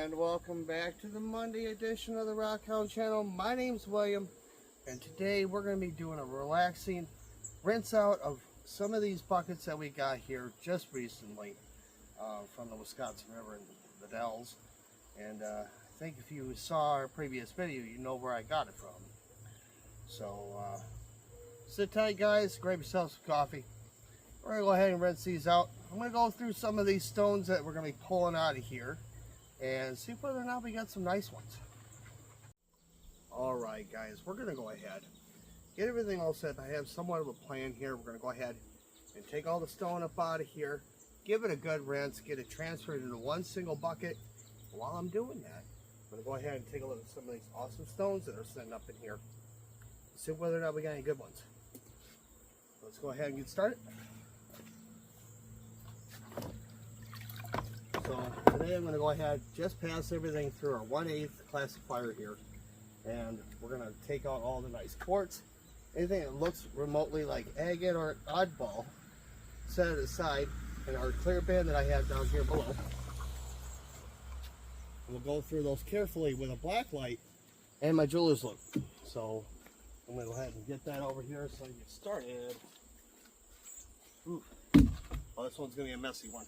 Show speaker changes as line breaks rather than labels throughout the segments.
And welcome back to the Monday edition of the Rockhound channel. My name's William, and today we're going to be doing a relaxing rinse out of some of these buckets that we got here just recently from the Wisconsin River and the Dells. And I think if you saw our previous video, you know where I got it from. So sit tight, guys, grab yourself some coffee. We're going to go ahead and rinse these out. I'm going to go through some of these stones that we're going to be pulling out of here and see whether or not we got some nice ones. Alright guys, we're going to go ahead, get everything all set. I have somewhat of a plan here. We're going to go ahead and take all the stone up out of here, give it a good rinse, get it transferred into one single bucket. While I'm doing that, I'm going to go ahead and take a look at some of these awesome stones that are sitting up in here, see whether or not we got any good ones. Let's go ahead and get started. So today I'm going to go ahead, just pass everything through our 1/8 classifier here, and we're going to take out all the nice quartz. Anything that looks remotely like agate or oddball, set it aside in our clear bin that I have down here below. We'll go through those carefully with a black light and my jeweler's loop. So I'm going to go ahead and get that over here so I can get started. Ooh. Well, this one's going to be a messy one.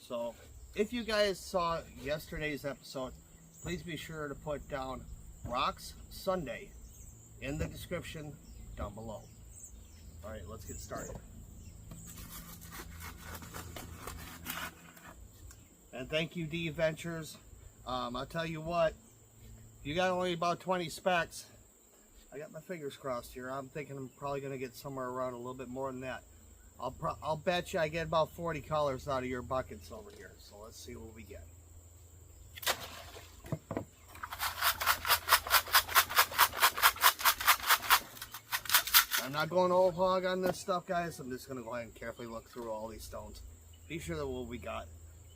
So, if you guys saw yesterday's episode, please be sure to put down Rocks Sunday in the description down below. Alright, let's get started. And thank you, D Ventures. I'll tell you what, if you got only about 20 specs, I got my fingers crossed here. I'm thinking I'm probably going to get somewhere around a little bit more than that. I'll bet you I get about 40 colors out of your buckets over here. So let's see what we get. I'm not going whole hog on this stuff, guys. I'm just going to go ahead and carefully look through all these stones. Be sure that what we got.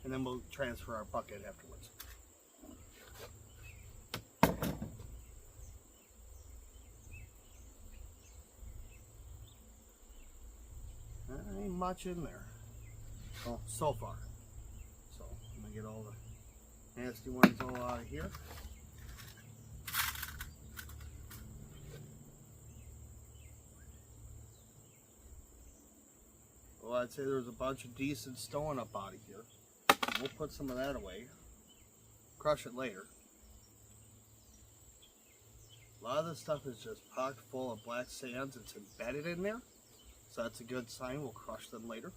And then we'll transfer our bucket afterwards. Ain't much in there. Well, so far. So I'm gonna get all the nasty ones all out of here. Well, I'd say there's a bunch of decent stone up out of here. We'll put some of that away. Crush it later. A lot of this stuff is just packed full of black sands. It's embedded in there. So that's a good sign. We'll crush them later.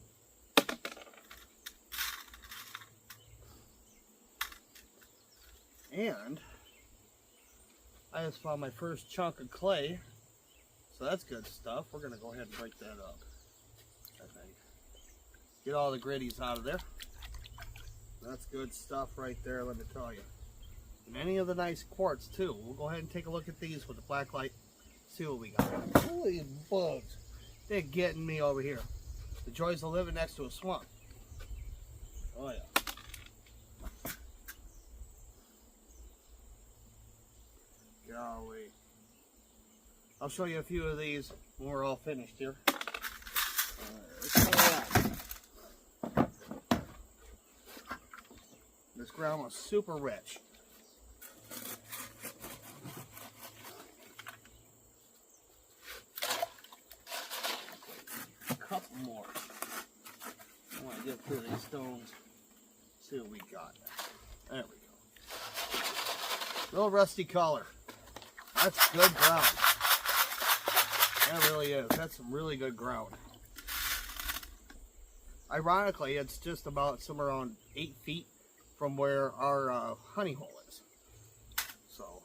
And I just found my first chunk of clay. So that's good stuff. We're going to go ahead and break that up, I think. Get all the gritties out of there. That's good stuff right there, let me tell you. And any of the nice quartz too. We'll go ahead and take a look at these with the black light. See what we got. Holy bugs. They're getting me over here. The joys of living next to a swamp. Oh yeah. Golly. I'll show you a few of these when we're all finished here. This ground was super rich. Couple more. I want to get through these stones, see what we got. There we go. Real rusty color. That's good ground. That really is. That's some really good ground. Ironically, it's just about somewhere around 8 feet from where our honey hole is. So,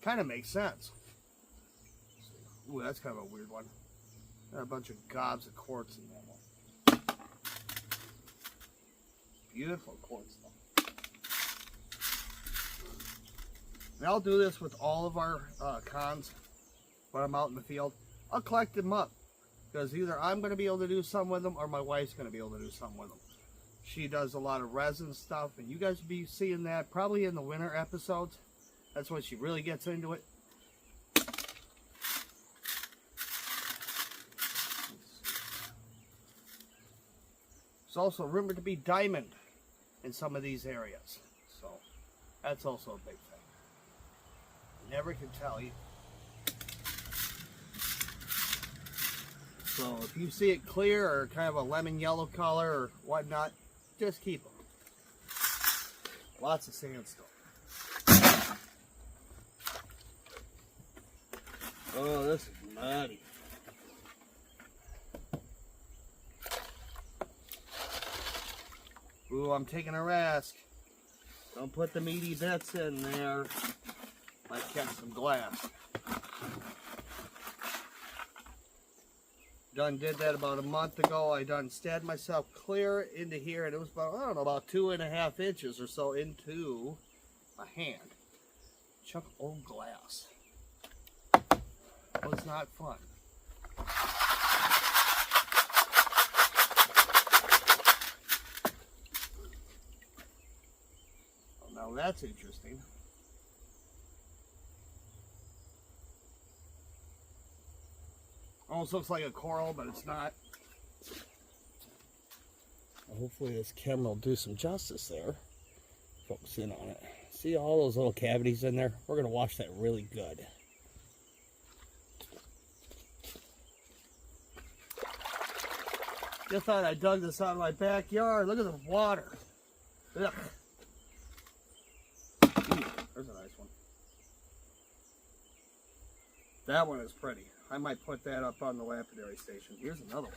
kind of makes sense. Ooh, that's kind of a weird one. Got a bunch of gobs of quartz in that one. Beautiful quartz though. And I'll do this with all of our cons when I'm out in the field. I'll collect them up because either I'm going to be able to do some with them or my wife's going to be able to do some with them. She does a lot of resin stuff, and you guys will be seeing that probably in the winter episodes. That's when she really gets into it. There's also rumored to be diamond in some of these areas. So That's also a big thing. You never can tell. So if you see it clear or kind of a lemon yellow color or whatnot, just keep them. Lots of sandstone. Oh, this is muddy. Ooh, I'm taking a risk. Don't put the meaty bits in there. Might catch some glass. Done did that about a month ago. I done stabbed myself clear into here, and it was about, I don't know, about 2.5 inches or so into my hand. Chunk of old glass. Was not fun. Well, now that's interesting. Almost looks like a coral, but it's not. Hopefully this camera will do some justice there. Focus in on it. See all those little cavities in there? We're going to wash that really good. Just thought I dug this out of my backyard. Look at the water. Ugh. Ooh, there's a nice one. That one is pretty. I might put that up on the lapidary station. Here's another one.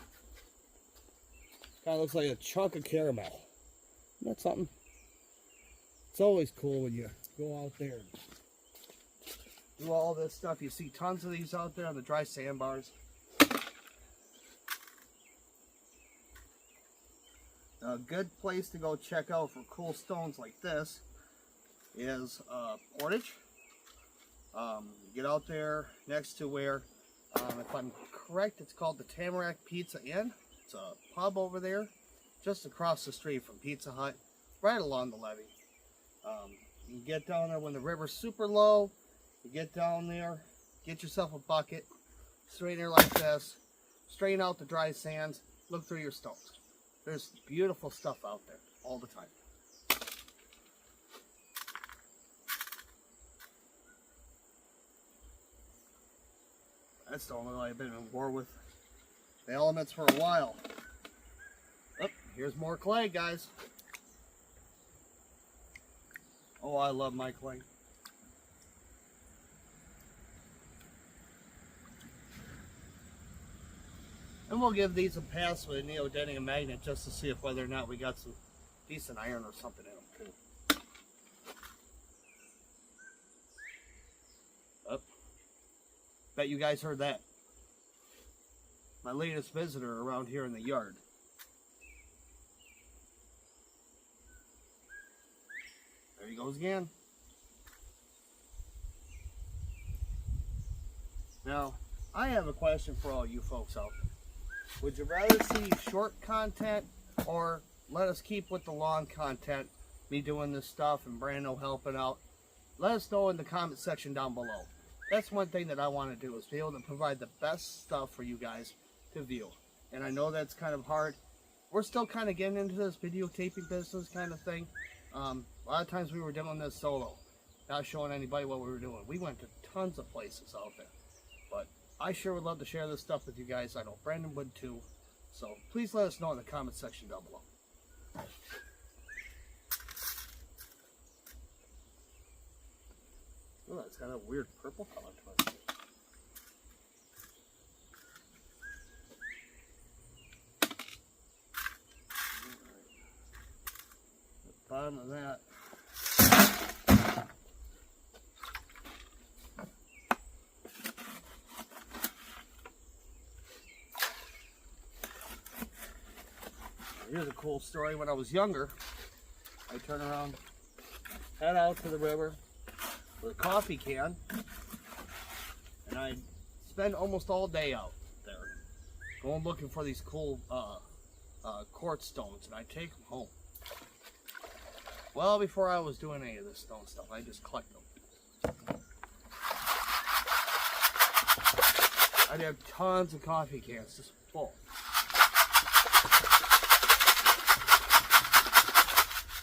Kind of looks like a chunk of caramel. Isn't that something? It's always cool when you go out there and do all this stuff. You see tons of these out there on the dry sandbars. A good place to go check out for cool stones like this is Portage. Get out there next to where, if I'm correct, it's called the Tamarack Pizza Inn. It's a pub over there, just across the street from Pizza Hut, right along the levee. You get down there when the river's super low. You get down there, get yourself a bucket, straighten it like this, straighten out the dry sands, look through your stones. There's beautiful stuff out there all the time. That stone looks like I've been in war with the elements for a while. Oh, here's more clay, guys. Oh, I love my clay. And we'll give these a pass with a neodymium magnet just to see if whether or not we got some decent iron or something in them too. Oh, bet you guys heard that. My latest visitor around here in the yard. There he goes again. Now, I have a question for all you folks out there. Would you rather see short content or let us keep with the long content, me doing this stuff and Brando helping out? Let us know in the comment section down below. That's one thing that I want to do, is be able to provide the best stuff for you guys to view. And I know that's kind of hard. We're still kind of getting into this videotaping business kind of thing. A lot of times we were doing this solo, not showing anybody what we were doing. We went to tons of places out there. But I sure would love to share this stuff with you guys. I know Brandon would too. So please let us know in the comment section down below. Oh, it's got a weird purple color to it. The bottom of that. Here's a cool story. When I was younger, I turn around, head out to the river with a coffee can, and I'd spend almost all day out there going looking for these cool quartz stones, and I'd take them home. Well, before I was doing any of this stone stuff, I just collect them. I'd have tons of coffee cans just full.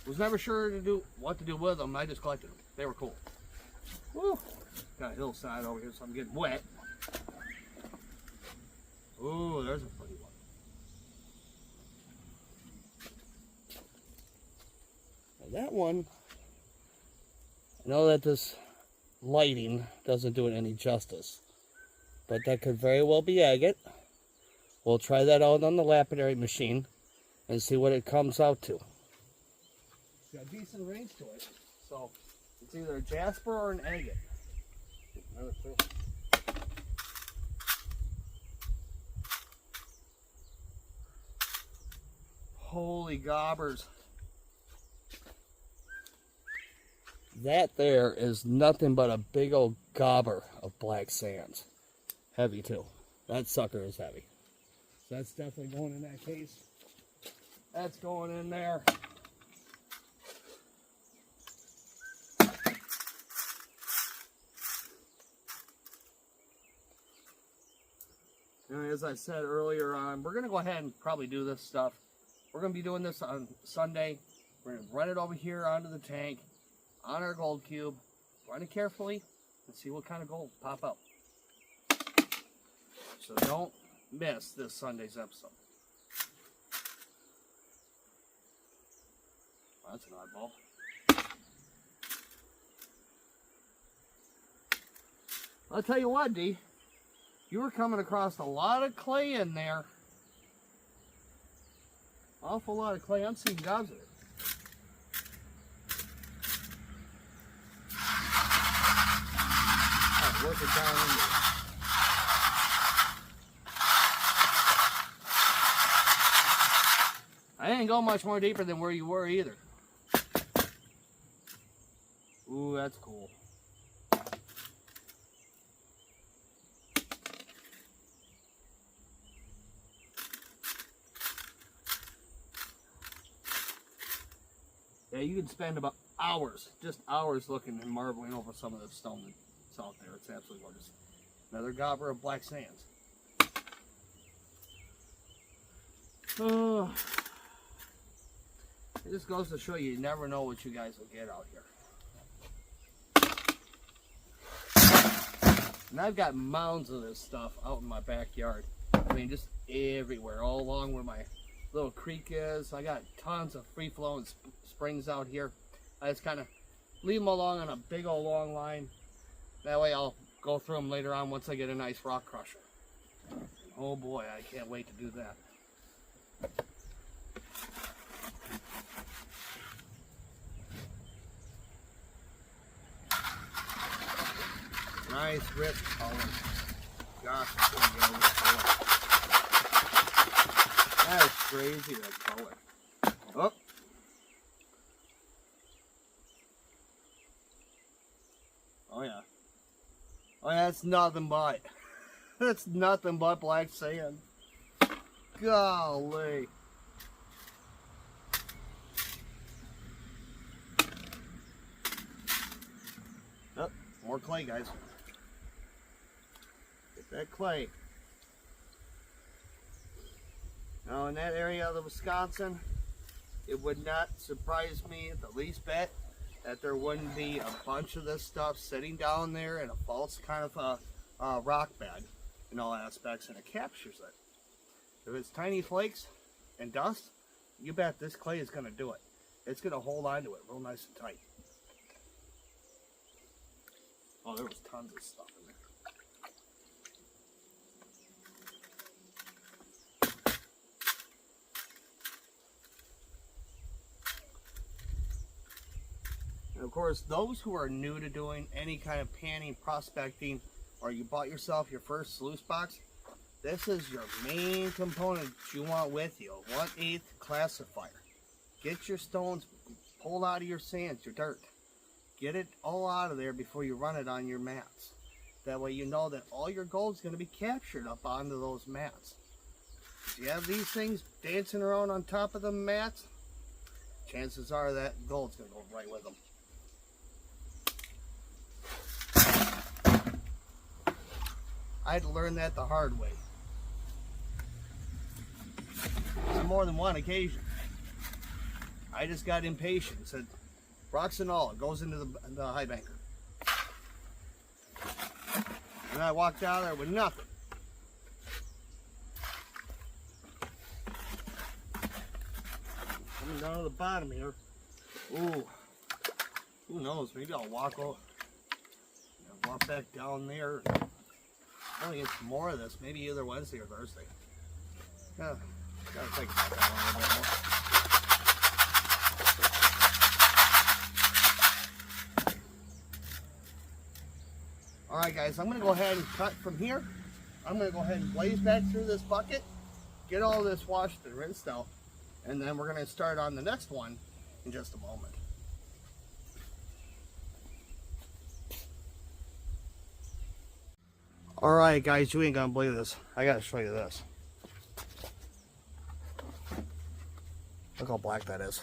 Was never sure what to do with them. I just collected them. They were cool. Woo! Got a hillside over here, so I'm getting wet. Ooh, there's a pretty one. Now that one, I know that this lighting doesn't do it any justice, but that could very well be agate. We'll try that out on the lapidary machine and see what it comes out to. It's got decent range to it, so it's either a jasper or an agate. Holy gobbers. That there is nothing but a big old gobber of black sands. Heavy too. That sucker is heavy. So that's definitely going in that case. That's going in there. And as I said earlier on, we're going to go ahead and probably do this stuff. We're going to be doing this on Sunday. We're going to run it over here onto the tank, on our gold cube, run it carefully, and see what kind of gold pop out. So don't miss this Sunday's episode. Well, that's an oddball. I'll tell you what, D, you were coming across a lot of clay in there. Awful lot of clay. I'm seeing gobs of it. I'll work it down in there. I didn't go much more deeper than where you were either. Ooh, that's cool. Yeah, you can spend about hours, just hours looking and marveling over some of the stone that's out there. It's absolutely gorgeous. Another gobber of black sands. Oh, it just goes to show you never know what you guys will get out here. And I've got mounds of this stuff out in my backyard. I mean, just everywhere, all along where my little creek is. I got tons of free-flowing springs out here. I just kind of leave them along on a big old long line. That way I'll go through them later on once I get a nice rock crusher. Oh boy, I can't wait to do that. Nice rich color. Gosh, it's gonna get over the color. That is crazy, that color. Oh. Oh yeah. Oh yeah, that's nothing but. That's nothing but black sand. Golly. Oh, more clay, guys. Get that clay. Now in that area of the Wisconsin, it would not surprise me the least bit that there wouldn't be a bunch of this stuff sitting down there in a false kind of rock bed in all aspects, and it captures it. If it's tiny flakes and dust, you bet this clay is going to do it. It's going to hold on to it real nice and tight. Oh, there was tons of stuff in there. And of course, those who are new to doing any kind of panning, prospecting, or you bought yourself your first sluice box, this is your main component you want with you, a 1/8 classifier. Get your stones pulled out of your sands, your dirt. Get it all out of there before you run it on your mats. That way you know that all your gold is going to be captured up onto those mats. If you have these things dancing around on top of the mats, chances are that gold's going to go right with them. I had to learn that the hard way. On more than one occasion. I just got impatient and said, rocks and all, it goes into the high banker. And I walked out there with nothing. Coming down to the bottom here. Ooh, who knows? Maybe I'll walk back down there. I'm gonna get some more of this. Maybe either Wednesday or Thursday. Yeah, gotta think about that one a little bit more. All right, guys. I'm gonna go ahead and cut from here. I'm gonna go ahead and blaze back through this bucket, get all this washed and rinsed out, and then we're gonna start on the next one in just a moment. Alright guys, you ain't gonna believe this. I gotta show you this. Look how black that is.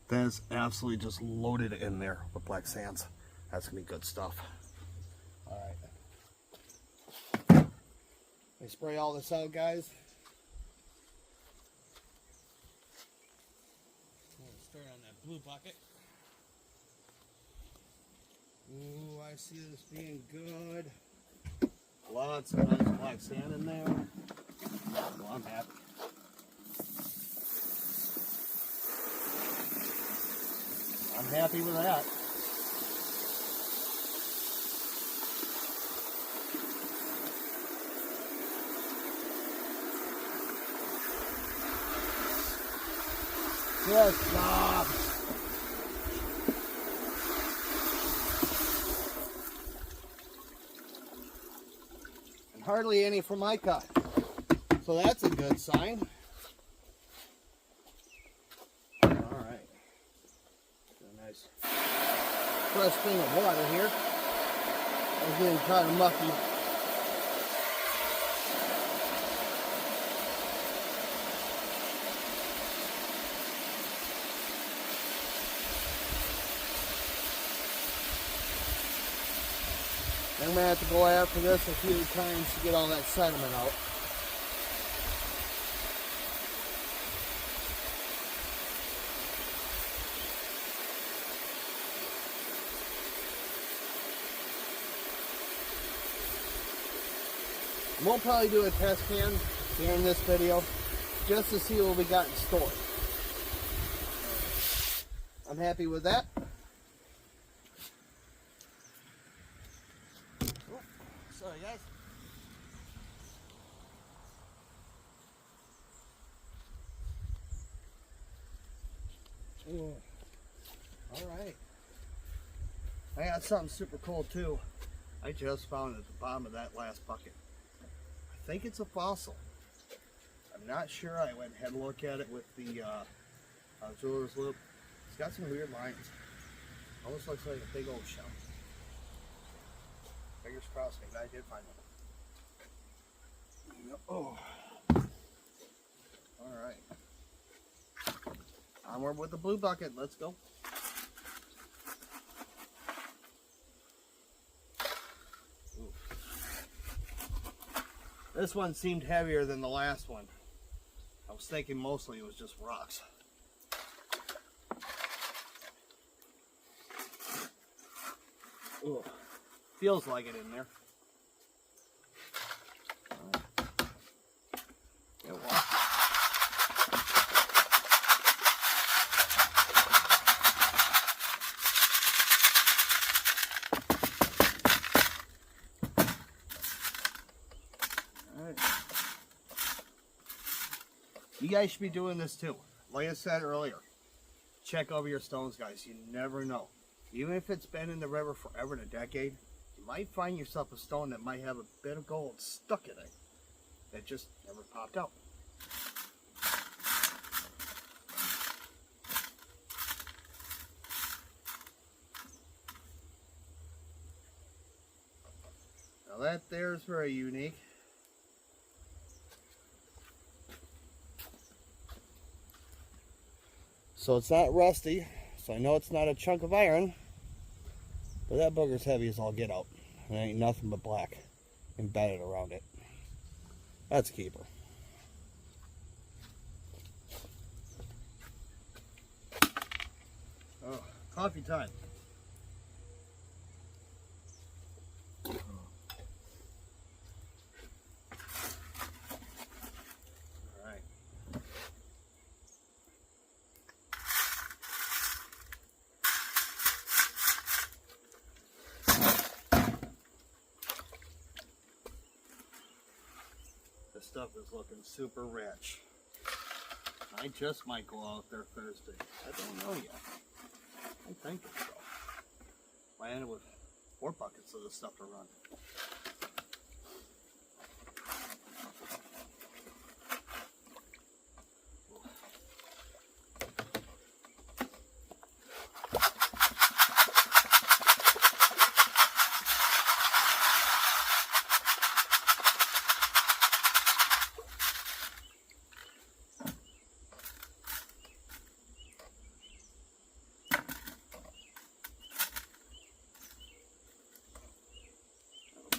That is absolutely just loaded in there with black sands. That's gonna be good stuff. Alright. Let me spray all this out, guys. I'm gonna start on that blue bucket. Ooh, I see this being good. Lots of nice black sand in there. Well, I'm happy. I'm happy with that. Good job. Hardly any for my cut, so that's a good sign. All right, a nice fresh thing of water here. I'm getting kind of mucky. I'm going to have to go after this a few times to get all that sediment out. We'll probably do a test can here in this video just to see what we got in store. I'm happy with that. Sorry guys. Ooh. All right. I got something super cool too. I just found at the bottom of that last bucket. I think it's a fossil. I'm not sure. I went and had a look at it with the jeweler's loop. It's got some weird lines. Almost looks like a big old shell. Fingers crossed, maybe I did find one. Oh. Alright. Onward with the blue bucket. Let's go. Ooh. This one seemed heavier than the last one. I was thinking mostly it was just rocks. Ooh. Feels like it in there. It was. All right. You guys should be doing this too. Like I said earlier, check over your stones, guys. You never know. Even if it's been in the river forever and a decade, you might find yourself a stone that might have a bit of gold stuck in it that just never popped out. Now that there is very unique. So it's not rusty, so I know it's not a chunk of iron, but that booger's heavy as all get out. There ain't nothing but black embedded around it. That's a keeper. Coffee time. Alright. This stuff is looking super rich. I just might go out there Thursday. I don't know yet. I'm thinking so. I ended with 4 buckets of this stuff to run.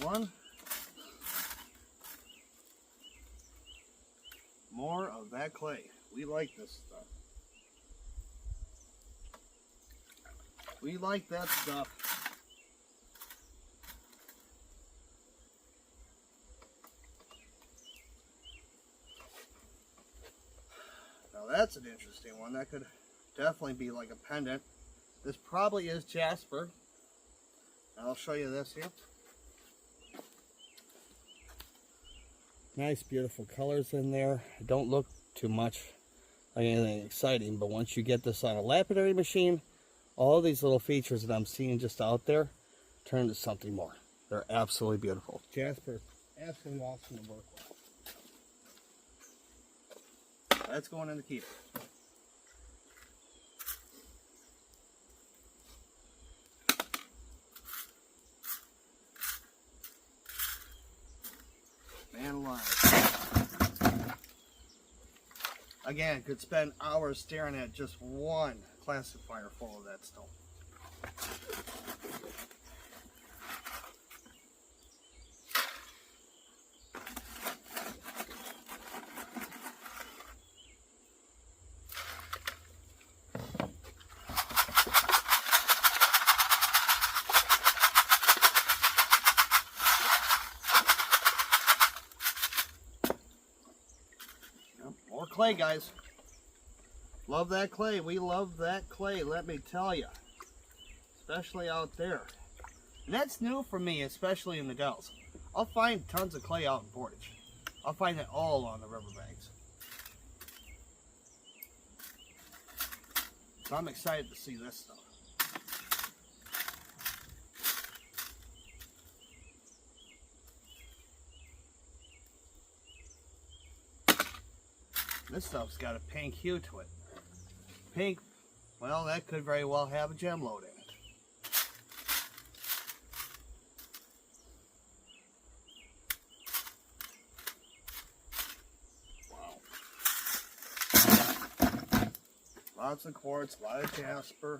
One. More of that clay. We like this stuff. We like that stuff. Now that's an interesting one. That could definitely be like a pendant. This probably is jasper. I'll show you this here. Nice, beautiful colors in there. Don't look too much like anything exciting, but once you get this on a lapidary machine, all these little features that I'm seeing just out there turn to something more. They're absolutely beautiful. Jasper, absolutely awesome to work with. That's going in the keeper. Man alive. Again, could spend hours staring at just one classifier full of that stone. More clay, guys. Love that clay. We love that clay, let me tell you. Especially out there. And that's new for me, especially in the Dells. I'll find tons of clay out in Portage. I'll find it all on the riverbanks. So I'm excited to see this stuff. This stuff's got a pink hue to it. Pink, well, that could very well have a gem load in it. Wow. Lots of quartz, a lot of jasper.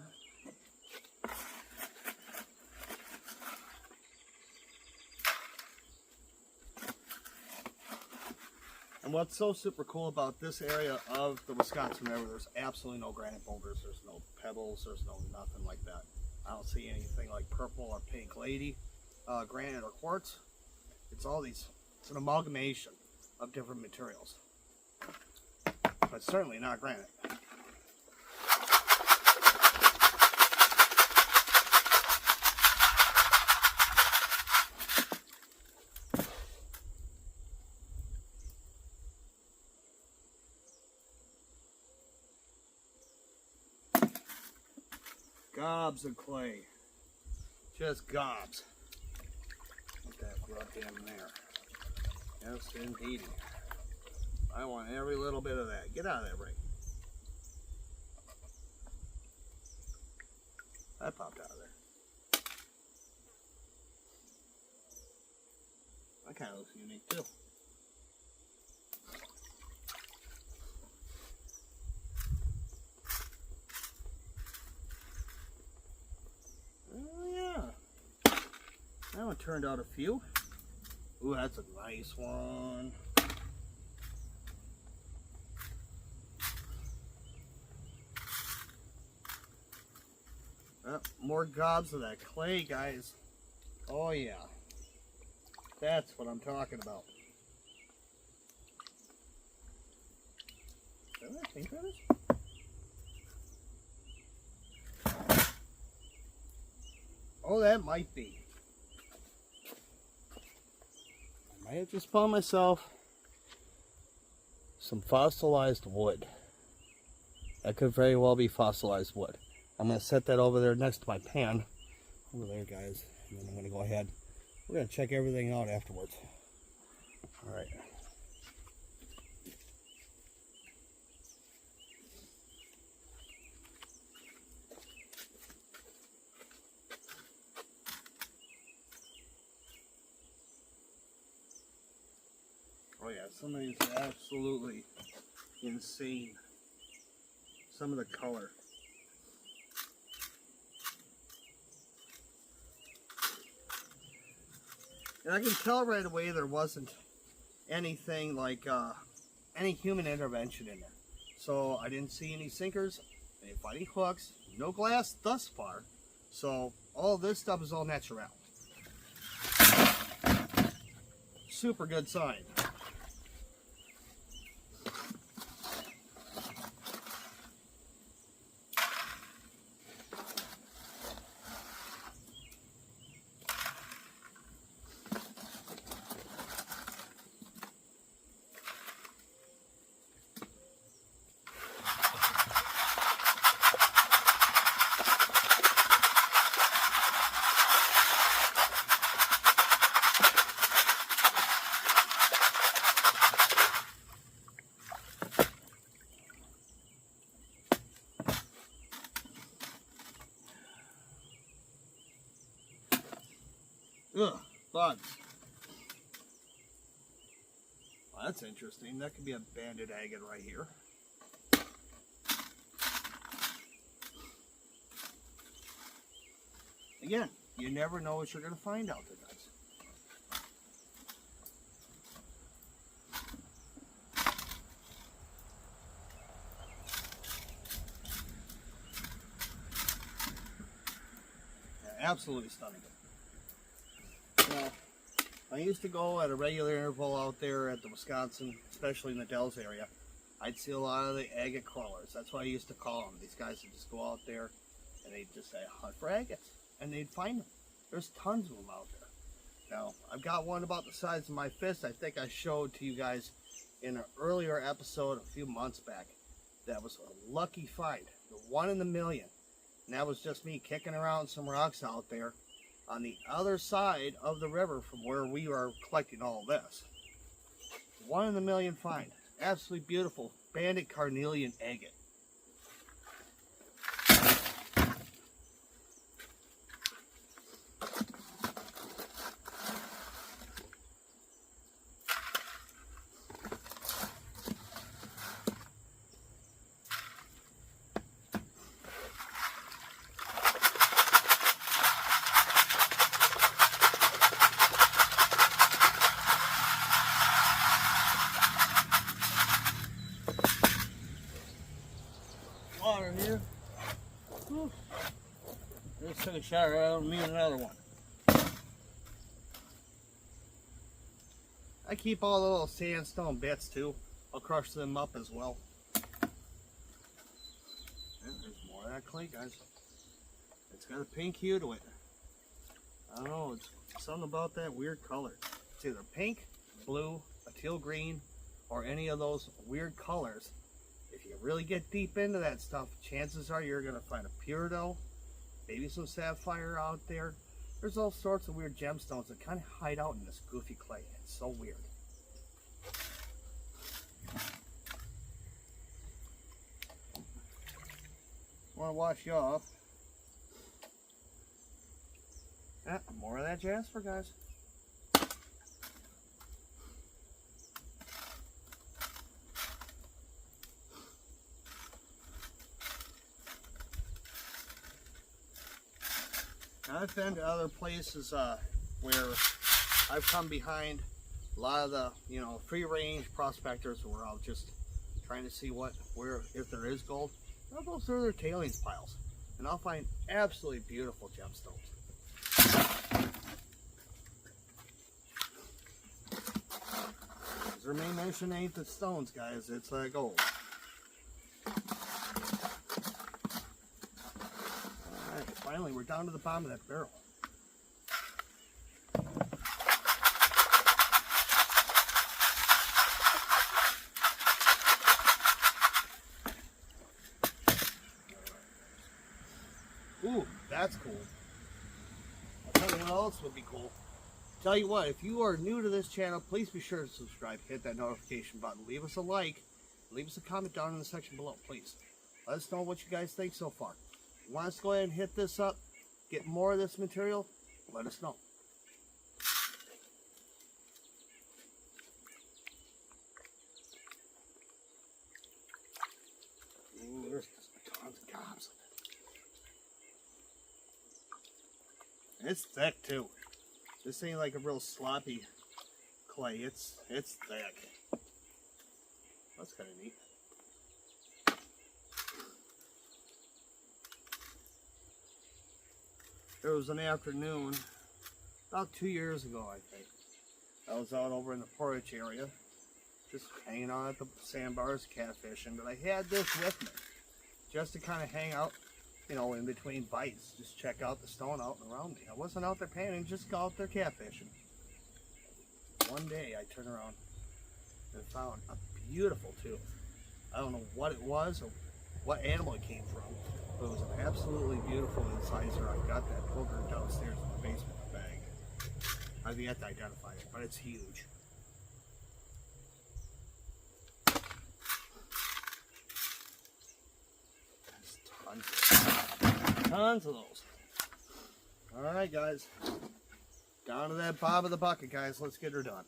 And what's so super cool about this area of the Wisconsin River, there's absolutely no granite boulders, there's no pebbles, there's no nothing like that. I don't see anything like purple or pink lady, granite or quartz. It's all these, it's an amalgamation of different materials. But certainly not granite. Gobs of clay. Just gobs. Let that rub in there. Yes, indeed. I want every little bit of that. Get out of there, Ray. That popped out of there. That kind of looks unique too. That one turned out a few. Ooh, that's a nice one. More gobs of that clay, guys. Oh yeah. That's what I'm talking about. Is that what I think that is? Oh, that might be. I might have just found myself some fossilized wood. That could very well be fossilized wood. I'm going to set that over there next to my pan. Over there, guys. And then I'm going to go ahead. We're going to check everything out afterwards. All right. Oh yeah, some of these are absolutely insane. Some of the color. And I can tell right away there wasn't anything like any human intervention in there. So I didn't see any sinkers, any fighting hooks, no glass thus far. So all this stuff is all natural. Super good sign. Ugh, bugs. Well, that's interesting. That could be a banded agate right here. Again, you never know what you're going to find out there, guys. Yeah, absolutely stunning. Now, I used to go at a regular interval out there at the Wisconsin, especially in the Dells area. I'd see a lot of the agate crawlers. That's what I used to call them. These guys would just go out there and they'd just say, hunt for agates. And they'd find them. There's tons of them out there. Now, I've got one about the size of my fist. I think I showed to you guys in an earlier episode a few months back. That was a lucky find. The one in a million. And that was just me kicking around some rocks out there on the other side of the river from where we are collecting all this. One in a million find. Absolutely beautiful banded carnelian agate. Water here. Whew. Just took a shower. I don't need another one. I keep all the little sandstone bits too. I'll crush them up as well. And there's more of that clay, guys. It's got a pink hue to it. I don't know. It's something about that weird color. It's either pink, blue, a teal green, or any of those weird colors. If you really get deep into that stuff, chances are you're going to find a peridot, maybe some sapphire out there. There's all sorts of weird gemstones that kind of hide out in this goofy clay. It's so weird. Want to wash you off. More of that jasper, guys. I've been to other places where I've come behind a lot of the, free range prospectors where I'm just trying to see where, if there is gold. Well, those are their tailings piles. and I'll find absolutely beautiful gemstones. Their main mission ain't the stones, guys, it's gold. Alright, finally we're down to the bottom of that barrel. Ooh, that's cool. I'll tell you what else would be cool. Tell you what, if you are new to this channel, please be sure to subscribe, hit that notification button, leave us a like, leave us a comment down in the section below, please. Let us know what you guys think so far. If you want us to go ahead and hit this up, get more of this material, let us know. Ooh, there's tons of gobs of it. It's thick too. This ain't like a real sloppy clay. It's thick. That's kind of neat. There was an afternoon about 2 years ago, I think. I was out over in the Portage area, just hanging out at the sandbars, catfishing. But I had this with me, just to kind of hang out, you know, in between bites, just check out the stone out and around me. I wasn't out there panning, just go out there catfishing. One day I turned around and found a beautiful tooth. I don't know what it was or what animal it came from, but it was an absolutely beautiful incisor. I've got that booger downstairs in the basement of the bag. I've yet to identify it, but it's huge. Tons of those. Alright guys, down to that bottom of the bucket, guys. Let's get her done.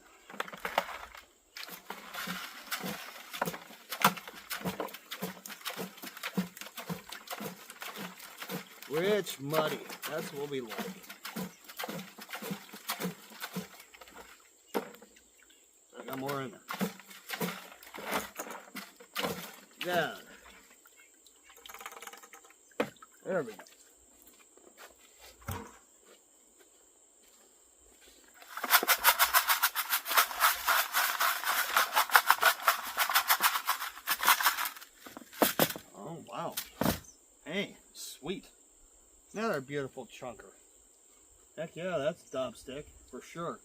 Rich, muddy, that's what we like. I got more in there. Yeah. There we go. Oh, wow. Hey, sweet. Another beautiful chunker. Heck yeah, that's a dob stick, for sure.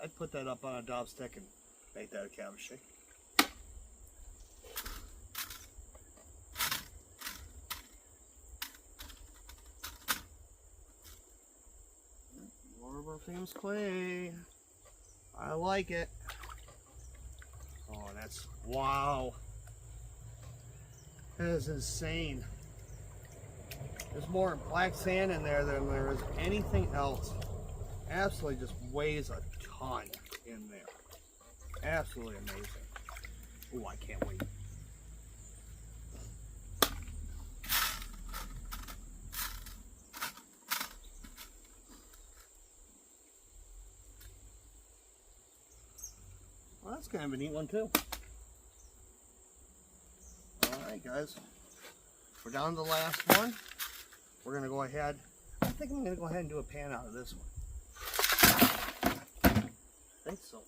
I'd put that up on a dob stick and make that a cabbage shake. More of our famous clay. I like it. Oh, that's, wow. That is insane. There's more black sand in there than there is anything else. Absolutely just weighs a ton in there. Absolutely amazing. Oh, I can't wait. Well, that's kind of a neat one too. Alright guys, we're down to the last one. We're going to go ahead, I think I'm going to go ahead and do a pan out of this one. I think so.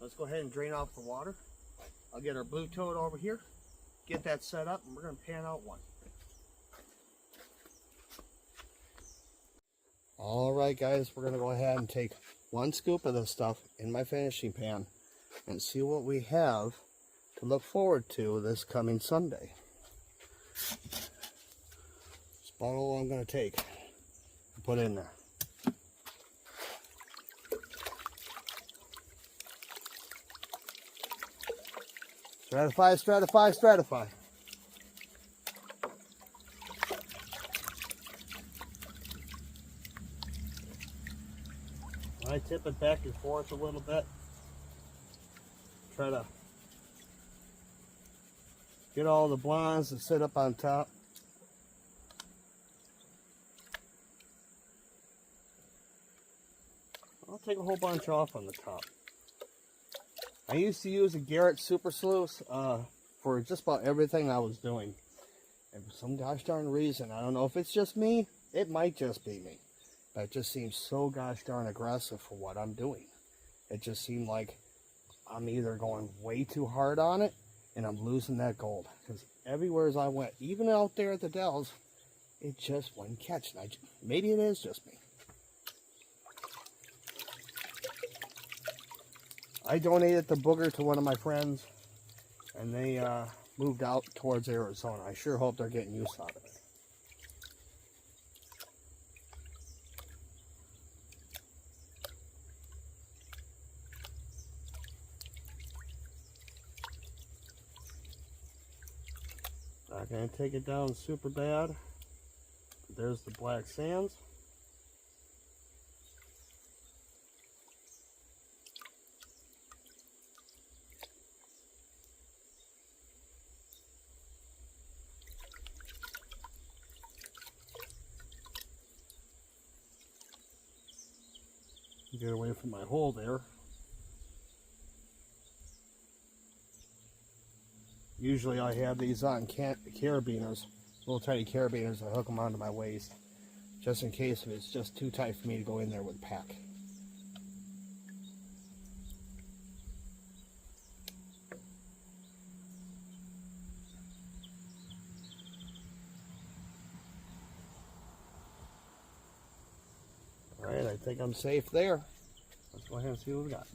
Let's go ahead and drain off the water. I'll get our blue toad over here, get that set up, and we're going to pan out one. Alright guys, we're going to go ahead and take one scoop of this stuff in my finishing pan and see what we have to look forward to this coming Sunday. It's about all I'm going to take and put in there. Stratify, stratify, stratify. I tip it back and forth a little bit. Try to get all the blondes to sit up on top. I'll take a whole bunch off on the top. I used to use a Garrett Super Sluice for just about everything I was doing. And for some gosh darn reason, I don't know if it's just me, it might just be me, but it just seems so gosh darn aggressive for what I'm doing. It just seemed like I'm either going way too hard on it and I'm losing that gold. Because everywhere as I went, even out there at the Dells, it just wouldn't catch. And maybe it is just me. I donated the booger to one of my friends, and they moved out towards Arizona. I sure hope they're getting use out of it. Not going to take it down super bad. There's the black sands. Get away from my hole there. Usually I have these on carabiners, little tiny carabiners. I hook them onto my waist, just in case if it's just too tight for me to go in there with a pack. Alright, I think I'm safe there. Let's go ahead and see what we got.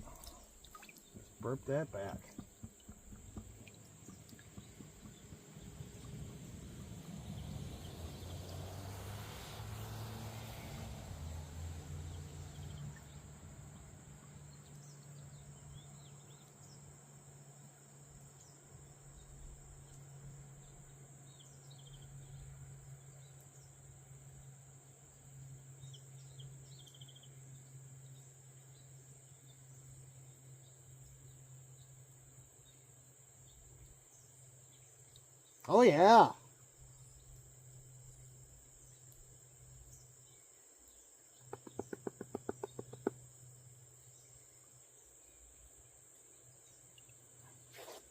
Let's burp that back. Oh yeah.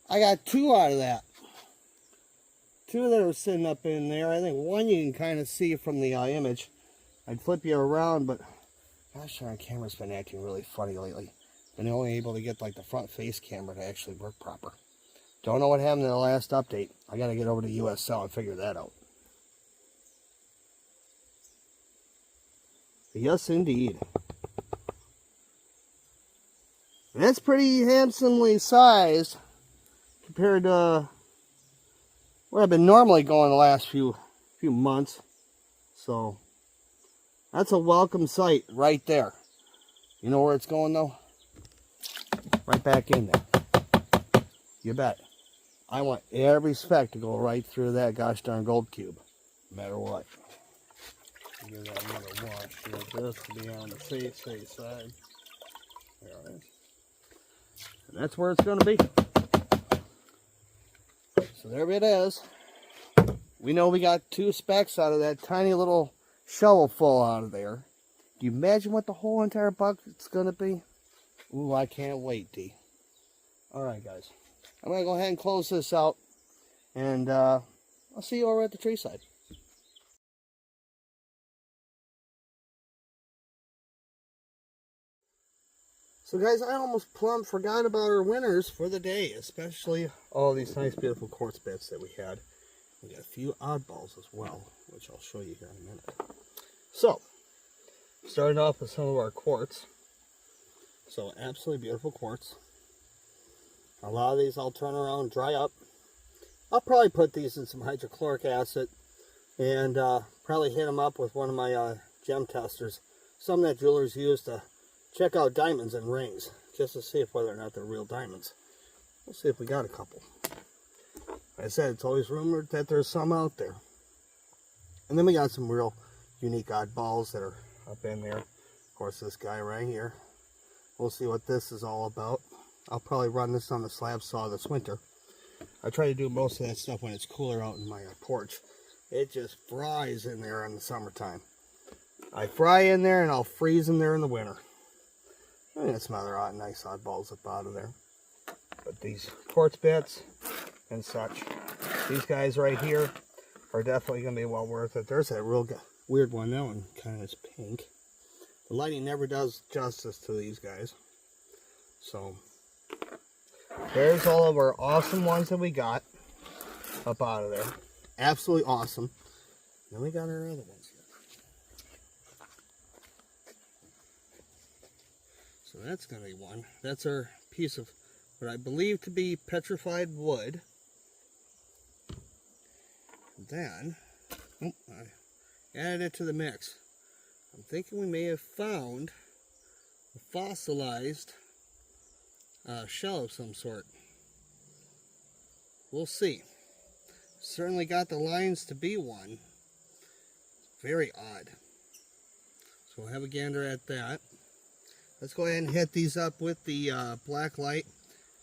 I got two out of that. Two that are sitting up in there. I think one you can kind of see from the image. I'd flip you around, but gosh darn, camera's been acting really funny lately. Been only able to get like the front face camera to actually work proper. Don't know what happened in the last update. I got to get over to USL and figure that out. Yes, indeed. That's pretty handsomely sized compared to where I've been normally going the last few months. So that's a welcome sight right there. You know where it's going though? Right back in there. You bet. I want every speck to go right through that gosh darn gold cube, no matter what. Give that another wash here, just to be on the safe side. There it is. And that's where it's going to be. So there it is. We know we got two specks out of that tiny little shovel full out of there. Do you imagine what the whole entire bucket's going to be? Ooh, I can't wait, D. Alright, guys. I'm going to go ahead and close this out, and I'll see you over at the tree side. So guys, I almost plumb forgot about our winners for the day, especially all these nice beautiful quartz bits that we had. We got a few oddballs as well, which I'll show you here in a minute. So, starting off with some of our quartz. So absolutely beautiful quartz. A lot of these I'll turn around, dry up. I'll probably put these in some hydrochloric acid and probably hit them up with one of my gem testers. Some that jewelers use to check out diamonds and rings, just to see if whether or not they're real diamonds. We'll see if we got a couple. Like I said, it's always rumored that there's some out there. And then we got some real unique oddballs that are up in there. Of course, this guy right here. We'll see what this is all about. I'll probably run this on the slab saw this winter. I try to do most of that stuff when it's cooler out in my porch. It just fries in there in the summertime. I fry in there and I'll freeze in there in the winter. I got some other nice oddballs up out of there. But these quartz bits and such. These guys right here, are definitely going to be well worth it. There's that real weird one. That one kind of is pink. The lighting never does justice to these guys. So there's all of our awesome ones that we got up out of there. Absolutely awesome. Then we got our other ones here. So that's going to be one. That's our piece of what I believe to be petrified wood. Then, I added it to the mix. I'm thinking we may have found a fossilized shell of some sort. We'll see. Certainly got the lines to be one. Very odd. So we'll have a gander at that. Let's go ahead and hit these up with the black light.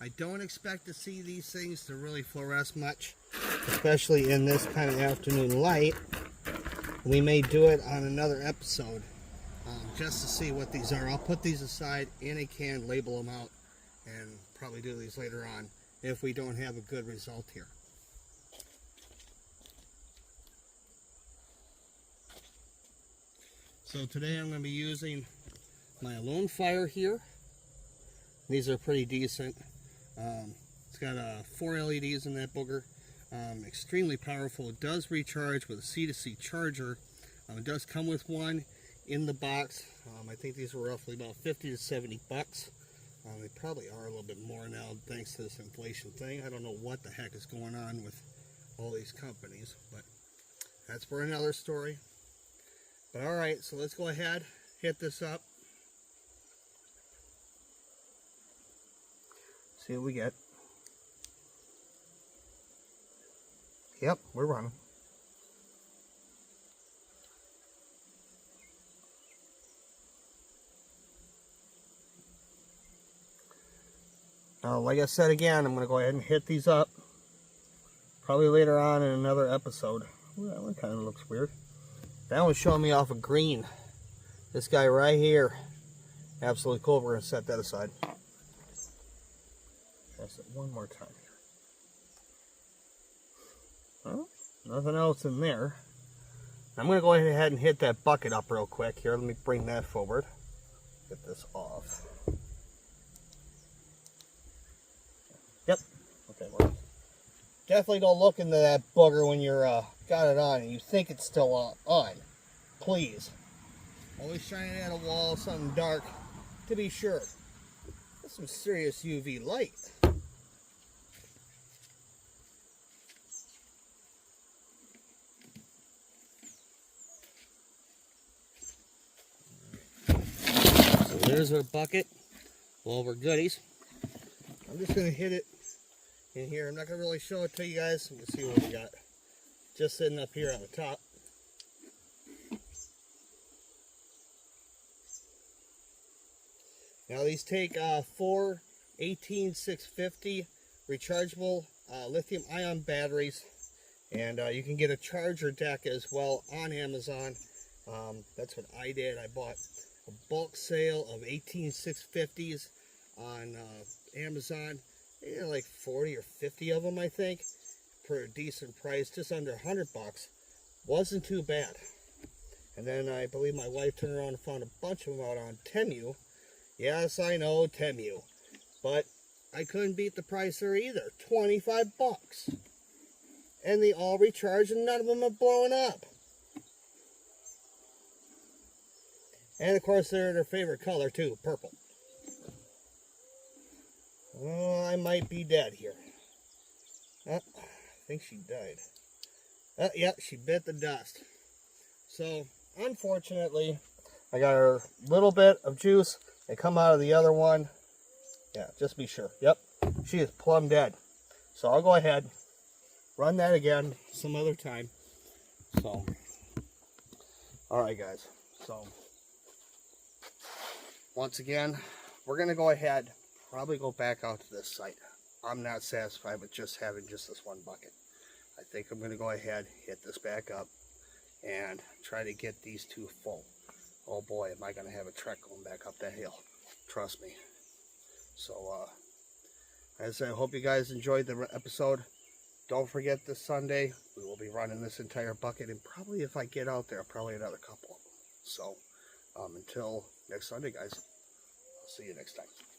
I don't expect to see these things to really fluoresce much, especially in this kind of afternoon light. We may do it on another episode just to see what these are. I'll put these aside in a can, label them out, and probably do these later on if we don't have a good result here. So today I'm going to be using my Alone Fire here. These are pretty decent. It's got 4 LEDs in that booger. Extremely powerful. It does recharge with a C2C charger. It does come with one in the box. I think these were roughly about 50 to 70 bucks. They probably are a little bit more now thanks to this inflation thing. I don't know what the heck is going on with all these companies, but that's for another story. But alright, so let's go ahead, hit this up. See what we get. Yep, we're running. Now, like I said again, I'm going to go ahead and hit these up. Probably later on in another episode. Ooh, that one kind of looks weird. That one's showing me off of green. This guy right here. Absolutely cool. We're going to set that aside. Press it one more time here. Well, nothing else in there. I'm going to go ahead and hit that bucket up real quick here. Let me bring that forward. Get this off. Yep. Okay, well, definitely don't look into that booger when you're got it on and you think it's still on. Please. Always shine it at a wall, something dark, to be sure. That's some serious UV light. So there's our bucket, all of our goodies. I'm just going to hit it in here. I'm not going to really show it to you guys. I'm going to see what we got. Just sitting up here on the top. Now these take 4 18650 rechargeable lithium ion batteries, and you can get a charger deck as well on Amazon. That's what I did. I bought a bulk sale of 18650s on Amazon. They like 40 or 50 of them, I think, for a decent price, just under 100 bucks. Wasn't too bad. And then I believe my wife turned around and found a bunch of them out on Temu. Yes, I know, Temu. But I couldn't beat the price there either. 25 bucks. And they all recharge and none of them are blowing up. And of course they're their favorite color too, purple. Oh, I might be dead here. I think she died. Yeah, she bit the dust. So, unfortunately, I got a little bit of juice. They come out of the other one. Yeah, just be sure. Yep, she is plumb dead. So I'll go ahead, run that again some other time. So, alright guys. So, once again, we're going to go ahead, probably go back out to this site. I'm not satisfied with just having just this one bucket. I think I'm going to go ahead, hit this back up, and try to get these two full. Oh boy, am I going to have a trek going back up that hill. Trust me. So, as I said, I hope you guys enjoyed the episode. don't forget this Sunday, we will be running this entire bucket, and probably if I get out there, probably another couple of them. So, until next Sunday, guys, I'll see you next time.